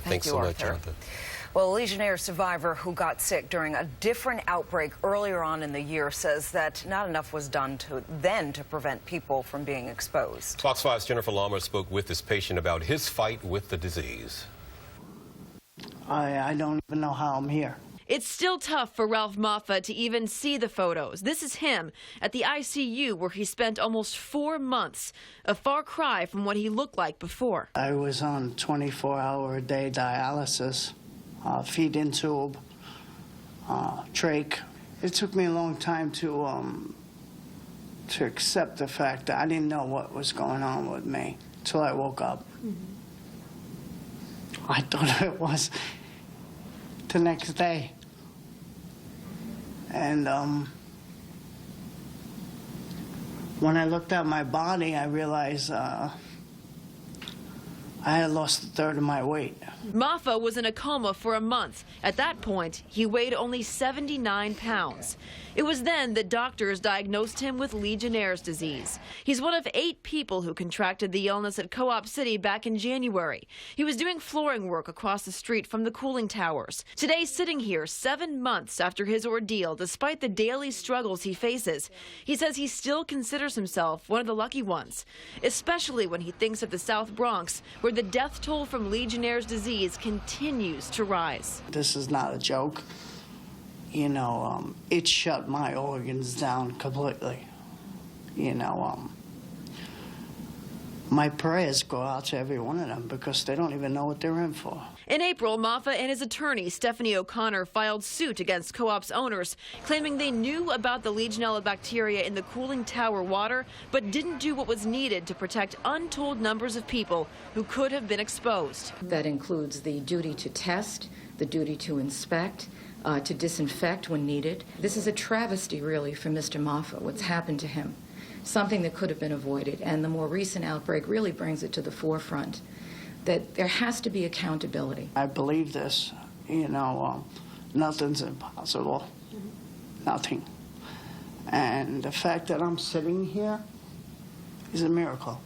Thanks so much, Jonathan. Well, a Legionnaire survivor who got sick during a different outbreak earlier on in the year says that not enough was done to prevent people from being exposed. Fox 5's Jennifer Laumer spoke with this patient about his fight with the disease. I don't even know how I'm here. It's still tough for Ralph Moffa to even see the photos. This is him at the ICU where he spent almost 4 months, a far cry from what he looked like before. I was on 24-hour-a-day dialysis, feed-in tube, trach. It took me a long time to accept the fact that I didn't know what was going on with me until I woke up. I thought it was the next day. And when I looked at my body, I realized I had lost a third of my weight. Moffa was in a coma for a month. At that point, he weighed only 79 pounds. It was then that doctors diagnosed him with Legionnaire's disease. He's one of 8 people who contracted the illness at Co-op City back in January. He was doing flooring work across the street from the cooling towers. Today, sitting here 7 months after his ordeal, despite the daily struggles he faces, he says he still considers himself one of the lucky ones, especially when he thinks of the South Bronx, where the death toll from Legionnaire's disease continues to rise. This is not a joke. You know, it shut my organs down completely. You know, my prayers go out to every one of them because they don't even know what they're in for. In April, Moffa and his attorney, Stephanie O'Connor, filed suit against Co-op's owners, claiming they knew about the Legionella bacteria in the cooling tower water, but didn't do what was needed to protect untold numbers of people who could have been exposed. That includes the duty to test, the duty to inspect, to disinfect when needed. This is a travesty, really, for Mr. Moffa, what's happened to him. Something that could have been avoided, and the more recent outbreak really brings it to the forefront that there has to be accountability. I believe this, you know, nothing's impossible, nothing. And the fact that I'm sitting here is a miracle.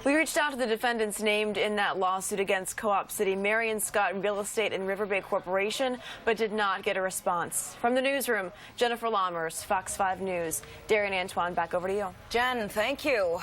We reached out to the defendants named in that lawsuit against Co-op City, Marion Scott Real Estate and River Bay Corporation, but did not get a response. From the newsroom, Jennifer Lammers, Fox 5 News. Darian Antoine, back over to you. Jen, thank you.